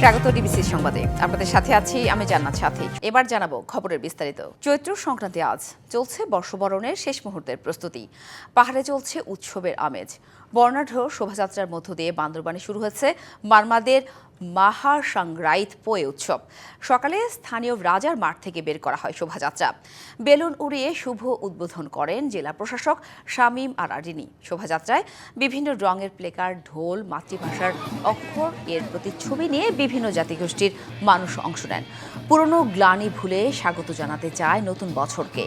স্বাগত ডিবিসির সংবাদে। আপনাদের সাথে আছি আমি জান্নাত সাথী। এবার জানাবো খবরের বিস্তারিত। চৈত্র সংক্রান্তি আজ চলছে বর্ষবরণের শেষ মুহূর্তের প্রস্তুতি। পাহাড়ে চলছে উৎসবের আমেজ। বর্ণাঢ্য শোভাযাত্রার মধ্য দিয়ে বান্দরবানে শুরু হয়েছে মারমাদের মাহার সাংরাইত পোয়ে উৎসব। সকালে স্থানীয় রাজার মাঠ থেকে বের করা হয় শোভাযাত্রা। বেলুন উড়িয়ে শুভ উদ্বোধন করেন জেলা প্রশাসক শামীম আরারিনী। শোভাযাত্রায় বিভিন্ন রঙের প্লেকার্ড, ঢোল, মাতৃভাষার অক্ষর এর প্রতিচ্ছবি নিয়ে বিভিন্ন জাতিগোষ্ঠীর মানুষ অংশ নেন। পুরনো গ্লানি ভুলে স্বাগত জানাতে চায় নতুন বছরকে।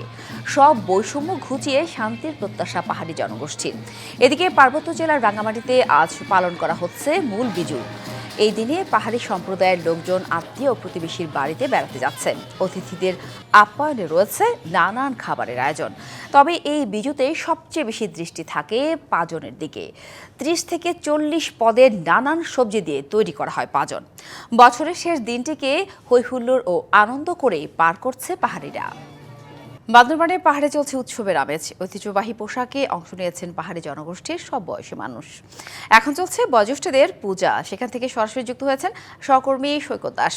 সব বৈষম্য ঘুচিয়ে শান্তির প্রত্যাশা পাহাড়ি জনগোষ্ঠীর। এদিকে পার্বত্য জেলার রাঙামাটিতে আজ পালন করা হচ্ছে মূল বিজু। এই দিনে পাহাড়ি সম্প্রদায়ের লোকজন আত্মীয় ও প্রতিবেশীর বাড়িতে বেড়াতে যাচ্ছেন। অতিথিদের আপ্যায়নে রয়েছে নানান খাবারের আয়োজন। তবে এই বিজুতে সবচেয়ে বেশি দৃষ্টি থাকে পাজনের দিকে। 30 থেকে 40 পদের নানান সবজি দিয়ে তৈরি করা হয় পাজন। বছরের শেষ দিনটিকে হৈহুল্লোড় ও আনন্দ করেই পার করছে পাহাড়িরা। বান্দরবানে পাহাড়ে চলছে উৎসবের আমেজ। ঐতিহ্যবাহী পোশাকে অংশ নিয়েছেন পাহাড়ি জনগোষ্ঠীর সব বয়সী মানুষ। এখন চলছে বয়োজ্যেষ্ঠদের পূজা। সেখান থেকে সরাসরি যুক্ত হয়েছেন সহকর্মী সৈকত দাস।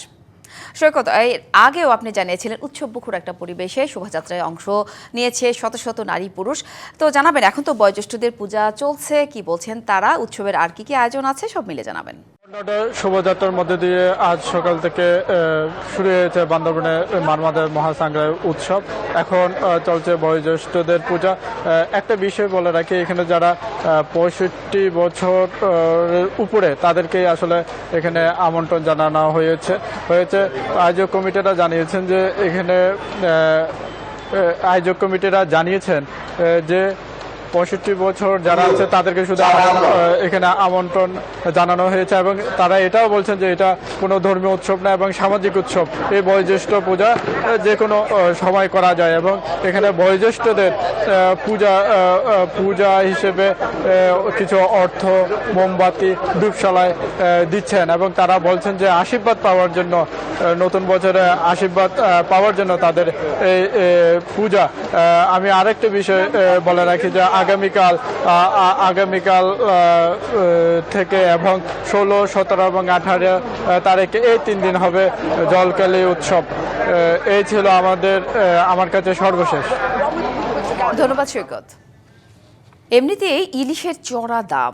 সৈকত, এর আগেও আপনি জানিয়েছিলেন উৎসবমুখর একটা পরিবেশে শোভাযাত্রায় অংশ নিয়েছে শত শত নারী পুরুষ। তো জানাবেন, এখন তো বয়োজ্যেষ্ঠদের পূজা চলছে, কি বলছেন তারা, উৎসবের আর কি কি আয়োজন আছে সব মিলে জানাবেন। শোভাযাত্রার মধ্যে দিয়ে আজ সকাল থেকে শুরু হয়েছে বান্দরবানে মারমাদের মহাসাংগ্রায় উৎসব। এখন চলছে বয়োজ্যেষ্ঠদের পূজা। একটা বিষয় বলে রাখি, এখানে যারা 65 বছর উপরে তাদেরকেই আসলে এখানে আমন্ত্রণ জানানো হয়েছে। আয়োজক কমিটিরা জানিয়েছেন যে যে 65 বছর যারা আছে তাদেরকে শুধু এখানে আমন্ত্রণ জানানো হয়েছে এবং তারা এটাও বলছেন যে এটা কোনো ধর্মীয় উৎসব না এবং সামাজিক উৎসব। এই বয়োজ্যেষ্ঠ পূজা যে কোনো সময় করা যায় এবং এখানে বয়োজ্যেষ্ঠদের পূজা হিসেবে কিছু অর্থ, মোমবাতি, ধূপশালায় দিচ্ছেন এবং তারা বলছেন যে আশীর্বাদ পাওয়ার জন্য, নতুন বছরে আশীর্বাদ পাওয়ার জন্য তাদের এই পূজা। আমি আরেকটা বিষয় বলে রাখি যে আগামীকাল থেকে এবং 16, 17 এবং 18 তারিখে এই 3 দিন হবে জলকালী উৎসব। এই ছিল আমার কাছে সর্বশেষ। ধন্যবাদ সৈকত। এমনিতেই ইলিশের চড়া দাম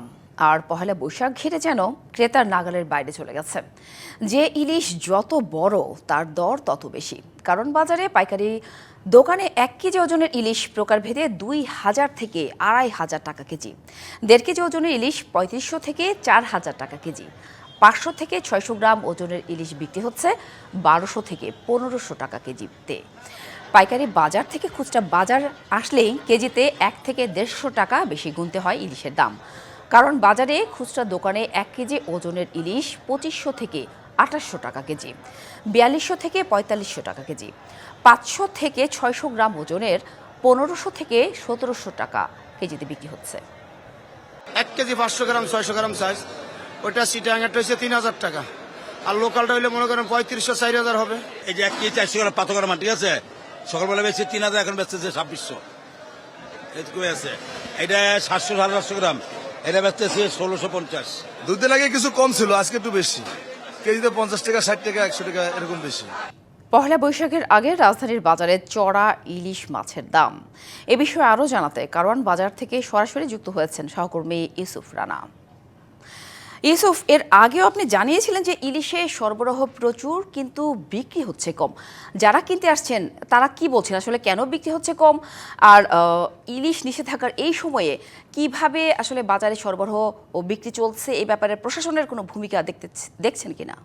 আর পহেলা বৈশাখ ঘিরে যেন ক্রেতার নাগালের বাইরে চলে গেছে। যে ইলিশ যত বড় তার দর তত বেশি, কারণ বাজারে পাইকারি দোকানে 1 কেজি ওজনের ইলিশ প্রকারভেদে 2000 থেকে 2500 টাকা কেজি। 1.5 কেজি ওজনের ইলিশ 3500 থেকে 4000 টাকা কেজি। 500 থেকে 600 গ্রাম ওজনের ইলিশ বিক্রি হচ্ছে 1200 থেকে 1500 টাকা কেজিতে। পাইকারি বাজার থেকে খুচরা বাজার আসলেই কেজিতে 1 থেকে 150 টাকা বেশি গুনতে হয় ইলিশের দাম। কারণ বাজারে খুচরা দোকানে 1 কেজি ওজনের ইলিশ 2500 থেকে 2800 টাকা কেজি, 4200 থেকে 4500 টাকা কেজি। 500 থেকে 600 গ্রাম ওজনের 1500 থেকে 1700 টাকা কেজিতে বিক্রি হচ্ছে। 1 কেজি 500 গ্রাম 600 গ্রাম সাইজ, ওটা সিটাঙ্গাটা হচ্ছে 3000 টাকা, আর লোকালটা হইলে মনে করেন 3500 4000 হবে। এই যে 1 কেজি 400 গ্রাম পাথর মান, ঠিক আছে, সকালবেলা বেশি 3000, এখন বেচতেছে 2600। এটুকু আছে। এটা 700 700 গ্রাম, এটা বেচতেছে 1650। দুধের আগে কিছু কম ছিল, আজকে একটু বেশি, কেজিতে 50 টাকা, 60 টাকা, 100 টাকা এরকম বেশি। পহেলা বৈশাখের আগে রাজধানীর বাজারে চড়া ইলিশ মাছের দাম। এ বিষয়ে আরও জানাতে কারওয়ান বাজার থেকে সরাসরি যুক্ত হয়েছেন সহকর্মী ইউসুফ রানা। ইউসুফ, এর আগেও আপনি জানিয়েছিলেন যে ইলিশে সরবরাহ প্রচুর কিন্তু বিক্রি হচ্ছে কম। যারা কিনতে আসছেন তারা কি বলছেন, আসলে কেন বিক্রি হচ্ছে কম, আর ইলিশ নিষেধাজ্ঞার এই সময়ে কিভাবে আসলে বাজারে সরবরাহ ও বিক্রি চলছে, এই ব্যাপারে প্রশাসনের কোনো ভূমিকা দেখছেন কিনা?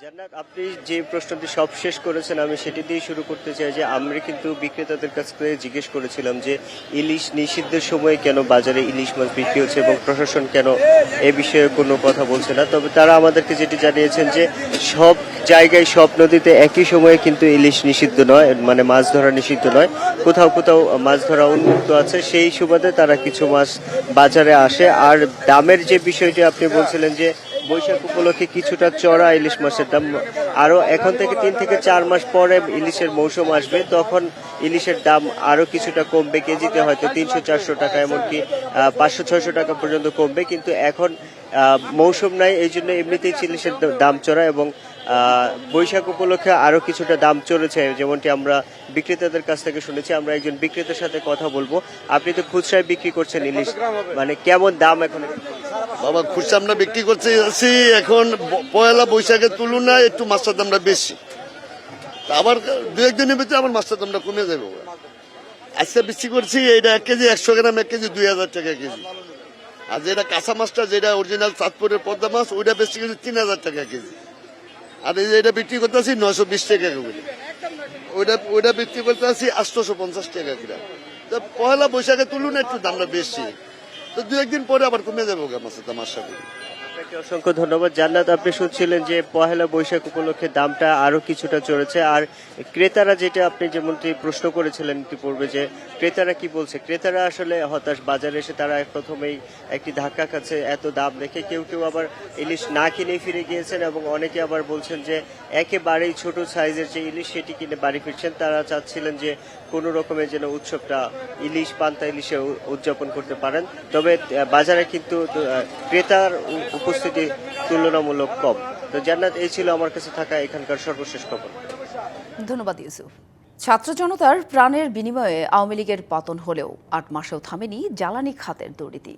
জান্নাত, আপনি যে প্রশ্নটি সব শেষ করেছেন আমি সেটি দিয়ে শুরু করতে চাই যে আমরা কিন্তু বিক্রেতাদের কাছ থেকে জিজ্ঞেস করেছিলাম যে ইলিশ নিষিদ্ধের সময় কেন বাজারে ইলিশ মাছ বিক্রি হচ্ছে এবং প্রশাসন কেন এ বিষয়ে কোনো কথা বলছে না। তবে তারা আমাদেরকে যেটি জানিয়েছেন যে সব জায়গায়, সব নদীতে একই সময়ে কিন্তু ইলিশ নিষিদ্ধ নয়, মানে মাছ ধরা নিষিদ্ধ নয়, কোথাও কোথাও মাছ ধরা উন্মুক্ত আছে। সেই সুবাদে তারা কিছু মাছ বাজারে আসে। আর দামের যে বিষয়টি আপনি বলছিলেন যে বৈশাখ উপলক্ষে কিছুটা চড়া ইলিশ মাছের দাম, আরো এখন থেকে 3 থেকে 4 মাস পরে ইলিশের মৌসুম আসবে, তখন ইলিশের দাম আরো কিছুটা কমবে, কেজিতে হয়তো 300-400 টাকা, এমনকি 500-600 টাকা পর্যন্ত কমবে। কিন্তু এখন মৌসুম নাই, এই জন্য এমনিতেই ইলিশের দাম চড়া এবং বৈশাখ উপলক্ষে আরো কিছুটা দাম চলেছে, যেমনটি আমরা বিক্রেতাদের কাছ থেকে শুনেছি। আমরা একজন বিক্রেতার সাথে কথা বলবো। আপনি তো খুচরায় বিক্রি করছেন ইলিশ, মানে কেমন দাম এখন? বাবা খুচরা আমরা বিক্রি করছি এখন পয়লা বৈশাখের তুলনায় একটু মাছটার দামটা বেশি, আবার দু একদিনের ভিতরে আমার মাছটার দামটা কমে যাবে। আজকে বিক্রি করছি এটা 1 কেজি 100 গ্রাম 1 কেজি 2000 টাকা কেজি, আর যেটা কাঁচা মাছটা যেটা অরিজিনাল চাঁদপুরের পদ্মা মাছ ওইটা বেশি কেজি 3000 টাকা কেজি, আর এই যে এটা বিক্রি করতেছি 920 টাকা করে, ওইটা বিক্রি করতেছি 850 টাকা করে। তো পয়লা বৈশাখের তুলনায় একটু দামটা বেশি, তো দু একদিন পরে আবার কমে যাবে মাছের দাম আশা করি। আপনাকে অসংখ্য ধন্যবাদ। জান্নাত, আপনি শুনছিলেন যে পহেলা বৈশাখ উপলক্ষে দামটা আরো কিছুটা চড়েছে, আর ক্রেতারা যেটা আপনি যেমনটি প্রশ্ন করেছিলেন ইতিপূর্বে যে ক্রেতারা কি বলছে, ক্রেতারা আসলে হতাশ। বাজারে এসে তারা প্রথমেই একটি ধাক্কা খাচ্ছে এত দাম দেখে, কেউ কেউ আবার ইলিশ না কিনে ফিরে গিয়েছেন, এবং অনেকে আবার বলছেন যে একেবারেই ছোট সাইজের যে ইলিশ সেটি কিনে বাড়ি ফিরছেন। তারা চাচ্ছিলেন যে কোনো রকমের যেন উৎসবটা ইলিশ পান্তা ইলিশে উদযাপন করতে পারেন। তবে বাজারে কিন্তু ক্রেতার উপস্থিতি তুলনামূলক কম। তো জান্নাত, এই ছিল আমার কাছে থাকা এখানকার সর্বশেষ খবর। ধন্যবাদ ইউসুফ। ছাত্র জনতার প্রাণের বিনিময়ে আওয়ামী লীগের পতন হলেও 8 মাসেও থামেনি জ্বালানি খাতের দুর্নীতি।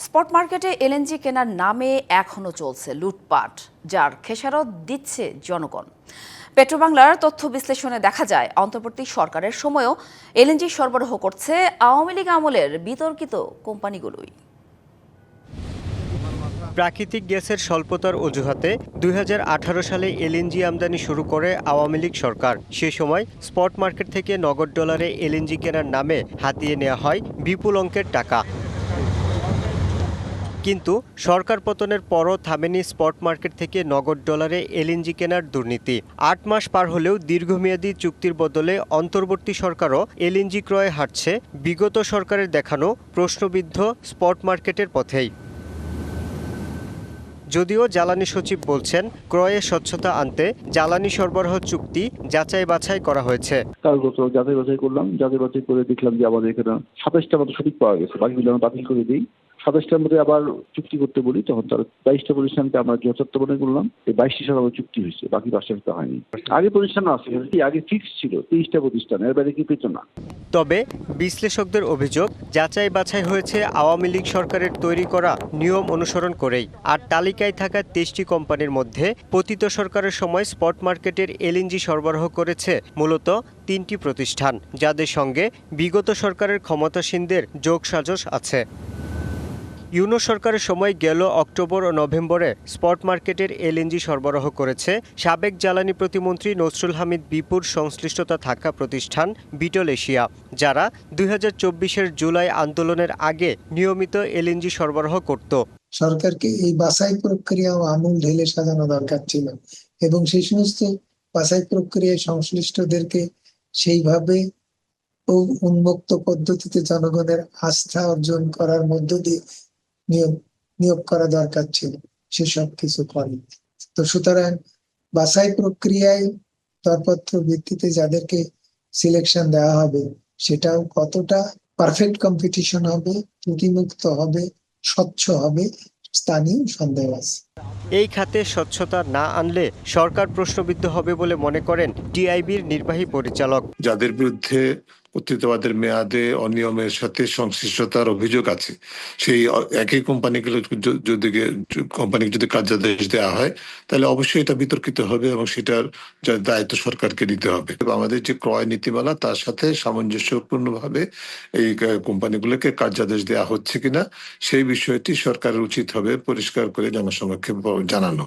স্পট মার্কেটে এলএনজি কেনার নামে এখনও চলছে লুটপাট, যার খেসারত দিচ্ছে জনগণ। পেট্রোবাংলার তথ্য বিশ্লেষণে দেখা যায় অন্তর্বর্তী সরকারের সময়ও এলএনজি সরবরাহ করছে আওয়ামী লীগ আমলের বিতর্কিত কোম্পানিগুলোই। প্রাকৃতিক গ্যাসের স্বল্পতার অজুহাতে 2018 সালে এলএনজি আমদানি শুরু করে আওয়ামী লীগ সরকার। সে সময় স্পট মার্কেট থেকে নগদ ডলারে এলএনজি কেনার নামে হাতিয়ে নেওয়া হয় বিপুল অঙ্কের টাকা। কিন্তু সরকার পতনের পরও থামেনি স্পট মার্কেট থেকে নগদ ডলারে এলএনজি কেনার দুর্নীতি। 8 মাস পার হলেও দীর্ঘমেয়াদী চুক্তির বদলে অন্তর্বর্তী সরকারও এলএনজি ক্রয়ে হাঁটছে বিগত সরকারের দেখানো প্রশ্নবিদ্ধ স্পট মার্কেটের পথেই। যদিও জ্বালানি সচিব বলছেন ক্রয়ে স্বচ্ছতা আনতে জ্বালানি সরবরাহ চুক্তি যাচাই বাছাই করা হয়েছে। কাগজপত্র যাচাই বাছাই করলাম, যাচাই বাছাই করে দেখলাম যে আমাদের এখানে 27টা মতো সঠিক পাওয়া গেছে, বাকিগুলো আমরা বাতিল করে দিই। 27টার মধ্যে আবার চুক্তি করতে বলি, তখন তার 22টা প্রতিষ্ঠানকে আমরা যথার্থ মনে করলাম, এই 22টির সাথে আমার চুক্তি হয়েছে, বাকি 5টা হয়নি। আগে প্রতিষ্ঠান আছে, আগে ফিক্স ছিল 23টা প্রতিষ্ঠান, এর বাইরে কি পেত না। তবে বিশ্লেষকদের অভিযোগ যাচাই বাছাই হয়েছে আওয়ামী লীগ সরকারের তৈরি করা নিয়ম অনুসরণ করেই। আর তালিকায় থাকা 23টি কোম্পানির মধ্যে পতিত সরকারের সময় স্পট মার্কেটের এলএনজি সরবরাহ করেছে মূলত 3টি প্রতিষ্ঠান, যাদের সঙ্গে বিগত সরকারের ক্ষমতাসীনদের যোগসাজশ আছে। ইউনূস সরকারের সময় গেল অক্টোবর ও নভেম্বরে স্পট মার্কেটের এলএনজি সরবরাহ করেছে সাবেক জ্বালানি প্রতিমন্ত্রী নসরুল হামিদ বিপুর সংশ্লিষ্টতা থাকা প্রতিষ্ঠান বিটল এশিয়া, যারা 2024-এর জুলাই আন্দোলনের আগে নিয়মিত এলএনজি সরবরাহ করত। সরকারকে এই বাছাই প্রক্রিয়া ও আমূল ঢেলে সাজানো দরকার ছিল, এবং সেই সমস্ত বাছাই প্রক্রিয়ায় সংশ্লিষ্টদেরকে সেইভাবে উন্মুক্ত পদ্ধতিতে জনগণের আস্থা অর্জন করার মধ্য দিয়ে নিয়োগ করা দরকার ছিল, সেসব কিছু করেনি। তো সুতরাং বাছাই প্রক্রিয়ায় দরপত্র ভিত্তিতে যাদেরকে সিলেকশন দেওয়া হবে সেটাও কতটা পারফেক্ট কম্পিটিশন হবে, ত্রুটিমুক্ত হবে, স্বচ্ছ হবে, স্থানীয় সন্দেহ আছে। এই খাতে স্বচ্ছতা না আনলে সরকার প্রশ্নবিদ্ধ হবে বলে মনে করেন টিআইবির নির্বাহী পরিচালক। যাদের বিরুদ্ধে কর্তৃত্ববাদের মেয়াদে অনিয়মের সাথে সংশ্লিষ্টতার অভিযোগ আছে, সেই একই কোম্পানিকে যদি কার্যাদেশ দেওয়া হয় তাহলে অবশ্যই এটা বিতর্কিত হবে এবং সেটার দায়িত্ব সরকারকে নিতে হবে। আমাদের যে ক্রয় নীতিমালা তার সাথে সামঞ্জস্যপূর্ণভাবে এই কোম্পানিগুলোকে কার্যাদেশ দেওয়া হচ্ছে কিনা সেই বিষয়টি সরকারের উচিত হবে পরিষ্কার করে জনসমক্ষে জানানো।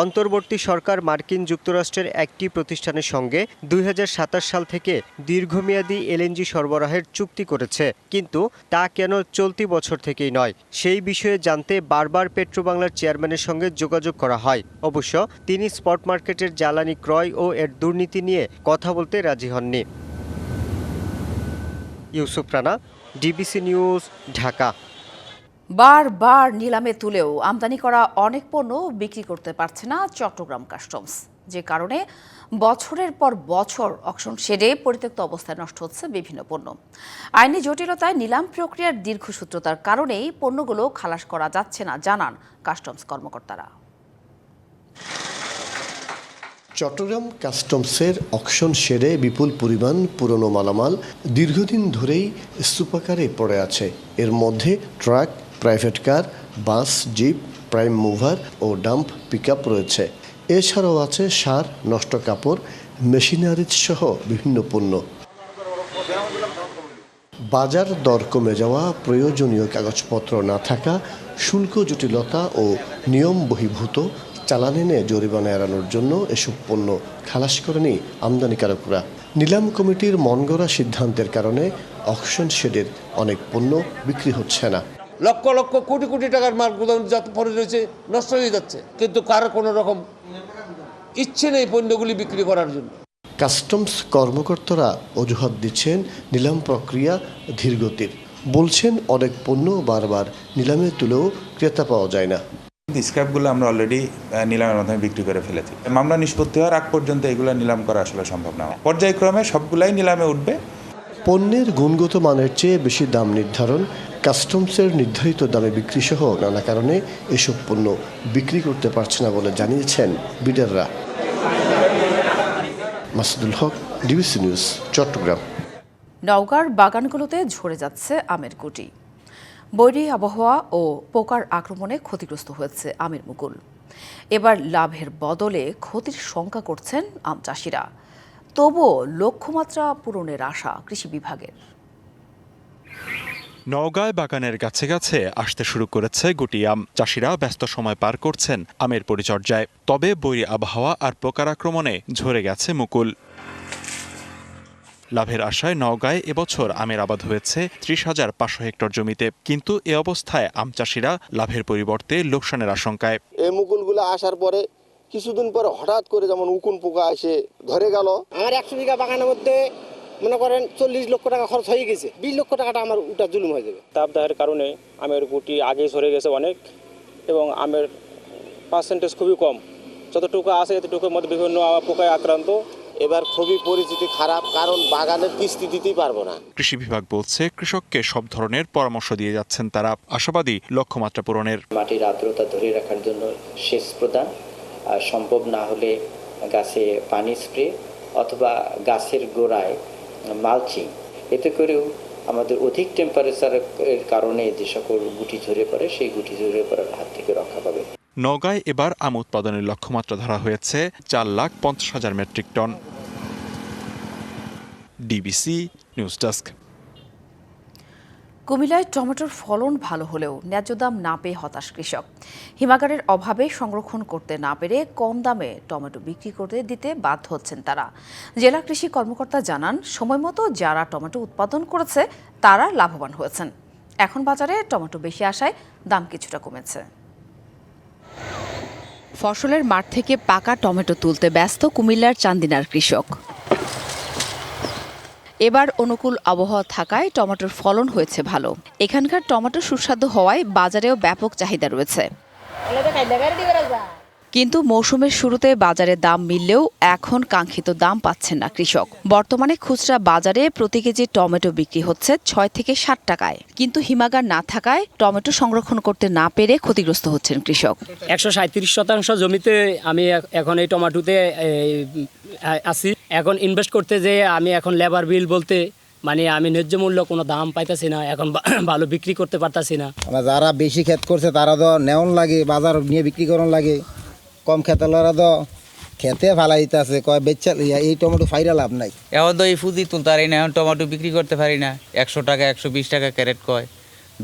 অন্তর্বর্তী সরকার মার্কিন যুক্তরাষ্ট্রের একটি প্রতিষ্ঠানের সঙ্গে 2027 সাল থেকে দীর্ঘমেয়াদী এলএনজি সরবরাহের চুক্তি করেছে, কিন্তু তা কেন চলতি বছর থেকেই নয় সেই বিষয়ে জানতে বারবার পেট্রোবাংলার চেয়ারম্যানের সঙ্গে যোগাযোগ করা হয়। অবশ্য তিনি স্পট মার্কেটের জ্বালানি ক্রয় ও এর দুর্নীতি নিয়ে কথা বলতে রাজি হননি। Yusuf Rana, DBC news, Dhaka. বারবার নিলামে তুলেও আমদানি করা অনেক পণ্য বিক্রি করতে পারছে না চট্টগ্রাম কাস্টমস, যে কারণে বছরের পর বছর অকশন শেডে পরিত্যক্ত অবস্থায় নষ্ট হচ্ছে বিভিন্ন পণ্য। আইনি জটিলতায় নিলাম প্রক্রিয়ার দীর্ঘসূত্রতার কারণেই পণ্যগুলো খালাস করা যাচ্ছে না জানান কাস্টমস কর্মকর্তারা। চট্টগ্রাম কাস্টমসের অকশন শেডে বিপুল পরিমাণ পুরনো মালামাল দীর্ঘদিন ধরেই স্তূপাকারে পড়ে আছে। এর মধ্যে ট্রাক, প্রাইভেট কার, বাস, জিপ, প্রাইম মুভার ও ডাম্প পিকআপ রয়েছে। এছাড়াও আছে সার, নষ্ট কাপড়, মেশিনারিজ সহ বিভিন্ন পণ্য। বাজার দর কমে যাওয়া, প্রয়োজনীয় কাগজপত্র না থাকা, শুল্ক জটিলতা ও নিয়ম বহির্ভূত চালান এনে জরিমানা এড়ানোর জন্য এসব পণ্য খালাস করেনি আমদানিকারকরা। নিলাম কমিটির মনগড়া সিদ্ধান্তের কারণে অকশন শেডের অনেক পণ্য বিক্রি হচ্ছে না। লক্ষ লক্ষ কোটি কোটি টাকার মাল গুদাম যত পড়ে রয়েছে নষ্ট হয়ে যাচ্ছে, কিন্তু কারো কোনো রকম ইচ্ছে নেই পণ্যগুলি বিক্রি করার জন্য। কাস্টমস কর্মকর্তারা অজুহাত দিচ্ছেন নিলাম প্রক্রিয়া ধীরগতির। বলছেন অনেক পণ্য বারবার নিলামে তুলেও ক্রেতা পাওয়া যায় না। স্ক্র্যাপগুলো আমরা অলরেডি নিলামের মাধ্যমে বিক্রি করে ফেলেছি। মামলা নিষ্পত্তি হওয়ার আগ পর্যন্ত এগুলো নিলাম করা আসলে সম্ভব না। পর্যায়ক্রমে সবগুলাই নিলামে উঠবে। পণ্যের গুণগত মানের চেয়ে বেশি দাম নির্ধারণ, কাস্টমসের নির্ধারিত দামে বিক্রি সহ নানা কারণে এসব পণ্য বিক্রি করতে পারছে না বলে জানিয়েছেন বিডাররা। মাসুদুল হক, ডিবিসি নিউজ, চট্টগ্রাম। নওগাঁর বাগানগুলোতে ঝরে যাচ্ছে আমের গুটি। বৈরী আবহাওয়া ও পোকার আক্রমণে ক্ষতিগ্রস্ত হয়েছে আমের মুকুল। এবার লাভের বদলে ক্ষতির শঙ্কা করছেন আম চাষিরা। তবুও লক্ষ্যমাত্রা পূরণের আশা কৃষি বিভাগের। নওগাঁয় বাগানের গাছে গাছে আসতে শুরু করেছে গুটি আম। চাষিরা ব্যস্ত সময় পার করছেন আমের পরিচর্যায়। তবে বৈরী আবহাওয়া আর পোকার আক্রমণে ঝরে গেছে মুকুল। লাভের আশায় নওগাঁয় এবছর আমের আবাদ হয়েছে 30,500 হেক্টর জমিতে। কিন্তু এ অবস্থায় আম চাষিরা লাভের পরিবর্তে লোকসানের আশঙ্কায়। এই মুকুলগুলো আসার পরে কিছুদিন পরে হঠাৎ করে যেমন উকুন পোকা এসে ধরে গেল। আমার 100 বিঘা বাগানের মধ্যে মনে করেন 40 লক্ষ টাকা খরচ হয়ে গেছে। 20 লক্ষ টাকাটা আমার উটা জুলুম হয়ে যাবে। তাপদাহের কারণে আমের গুটি আগে সরে গেছে অনেক, এবং আমের পার্সেন্টেজ খুবই কম। যতটুকু আছে এতটুকুর মধ্যে বিভিন্ন পোকায় আক্রান্ত। এবার খুবই পরিস্থিতি খারাপ, কারণ বাগানের কিস্তি দিতেই পারবো না। কৃষি বিভাগ বলছে কৃষককে সব ধরনের পরামর্শ দিয়ে যাচ্ছেন তারা। আশাবাদী লক্ষ্যমাত্রা পূরণের। মাটির আর্দ্রতা ধরে রাখার জন্য সেচ প্রদান, আর সম্ভব না হলে গাছে পানি স্প্রে অথবা গাছের গোড়ায় মালচিং। এতে করেও আমাদের অধিক টেম্পারেচারের কারণে যে সকল গুটি ঝরে পড়ে সেই গুটি ঝরে পড়ার হাত থেকে রক্ষা পাবে। নওগাঁয় এবার আম উৎপাদনের লক্ষ্যমাত্রা ধরা হয়েছে 4,50,000 metric ton. DBC news desk. কুমিল্লায় টমেটোর ফলন ভালো হলেও ন্যায্য দাম না পেয়ে হতাশ কৃষক। হিমাগারের অভাবে সংরক্ষণ করতে না পেরে কম দামে টমেটো বিক্রি করে দিতে বাধ্য হচ্ছেন তারা। জেলা কৃষি কর্মকর্তা জানান, সময়মতো যারা টমেটো উৎপাদন করেছে তারা লাভবান হয়েছেন। এখন বাজারে টমেটো বেশি আসায় দাম কিছুটা কমেছে। ফসলের মাঠ থেকে পাকা টমেটো তুলতে ব্যস্ত কুমিল্লার চান্দিনার কৃষক। এবার অনুকূল আবহাওয়া থাকায় টমেটোর ফলন হয়েছে ভালো। এখানকার টমেটো সুস্বাদু হওয়ায় বাজারেও ব্যাপক চাহিদা রয়েছে। কিন্তু মৌসুমের শুরুতে বাজারে দাম মিললেও এখন কাঙ্ক্ষিত দাম পাচ্ছেন না কৃষক। বর্তমানে খুচরা বাজারে প্রতি কেজি টমেটো বিক্রি হচ্ছে 6 থেকে 7 টাকায়। কিন্তু হিমাগার না থাকায় টমেটো সংরক্ষণ করতে না পেরে ক্ষতিগ্রস্ত হচ্ছেন কৃষক। 137% জমিতে আমি এখন এই টমেটোতে আছি। এখন ইনভেস্ট করতে যে আমি এখন লেবার বিল বলতে মানে আমি ন্যায্য মূল্য কোনো দাম পাইতেছি না, এখন ভালো বিক্রি করতে পারতাছি না। যারা বেশি ক্ষেত করছে তারা তো নেওয়ান লাগে, বাজার নিয়ে বিক্রি করার লাগে। কম খেতালরা তো খেতে ফালাই দিতেছে, কয় বেচা এই টমেটো ফাইরা লাভ নাই। এখন তো এই ফুদি তুলতে পারি না, এখন টমেটো বিক্রি করতে পারি না। 100 টাকা 120 টাকা ক্যারেট কয়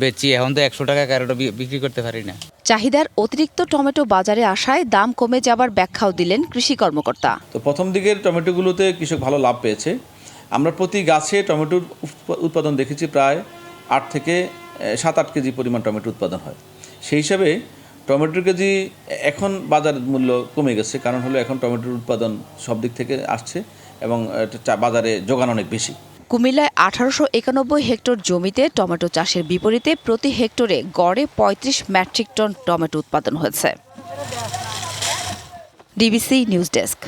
বেচি, এখন তো 100 টাকা ক্যারেটও বিক্রি করতে পারি না। চাহিদার অতিরিক্ত টমেটো বাজারে আসায় দাম কমে যাবার ব্যাখ্যাও দিলেন কৃষি কর্মকর্তা। তো প্রথম দিকের টমেটোগুলোতে কৃষক ভালো লাভ পেয়েছে। আমরা প্রতি গাছে টমেটোর উৎপাদন দেখেছি প্রায় 8 থেকে 7-8 কেজি পরিমাণ টমেটো উৎপাদন হয়। সেই হিসাবে টমেটোর কেজি এখন বাজার মূল্য কমে গেছে, কারণ হলো এখন টমেটোর উৎপাদন সব দিক থেকে আসছে এবং বাজারে যোগান অনেক বেশি। কুমিল্লায় 1891 হেক্টর জমিতে টমেটো চাষের বিপরীতে প্রতি হেক্টরে গড়ে 35 মেট্রিক টন টমেটো উৎপাদন হয়েছে। DBC news desk.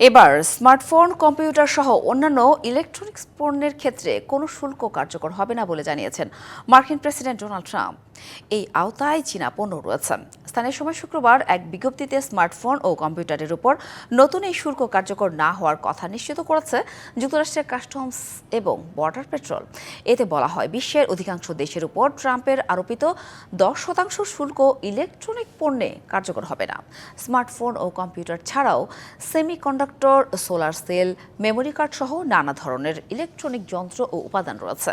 এবার স্মার্টফোন, কম্পিউটার সহ অন্যান্য ইলেকট্রনিক্স পণ্যের ক্ষেত্রে কোনো শুল্ক কার্যকর হবে না বলে জানিয়েছেন মার্কিন প্রেসিডেন্ট ডোনাল্ড ট্রাম্প। এই আওতায় চীনা পণ্য রয়েছে। স্থানীয় সময় শুক্রবার এক বিজ্ঞপ্তিতে স্মার্টফোন ও কম্পিউটারের উপর নতুন এই শুল্ক কার্যকর না হওয়ার কথা নিশ্চিত করেছে যুক্তরাষ্ট্রের কাস্টমস এবং বর্ডার পেট্রোল। এতে বলা হয়, বিশ্বের অধিকাংশ দেশের উপর ট্রাম্পের আরোপিত 10% শুল্ক ইলেকট্রনিক পণ্যে কার্যকর হবে না। স্মার্টফোন ও কম্পিউটার ছাড়াও semiconductor, solar cell, memory card সহ নানা ধরনের ইলেকট্রনিক যন্ত্র ও উপাদান রয়েছে।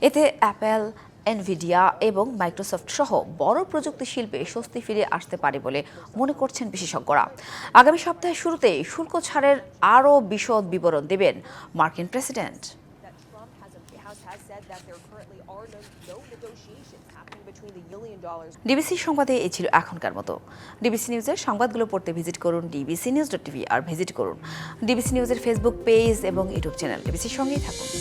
এতে অ্যাপল, এনভিডিয়া এবং মাইক্রোসফট সহ বড় প্রযুক্তি শিল্পে স্বস্তি ফিরে আসতে পারে বলে মনে করছেন বিশেষজ্ঞরা। আগামী সপ্তাহের শুরুতেই শুল্ক ছাড়ের আরও বিশদ বিবরণ দেবেন মার্কিন প্রেসিডেন্ট। ডিবিসি সংবাদে এই ছিল এখনকার মতো। ডিবিসি নিউজের সংবাদগুলো পড়তে ভিজিট করুন dbcnews.tv আর ভিজিট করুন ডিবিসি নিউজের ফেসবুক পেজ এবং ইউটিউব চ্যানেল। ডিবিসির সঙ্গেই থাকুন।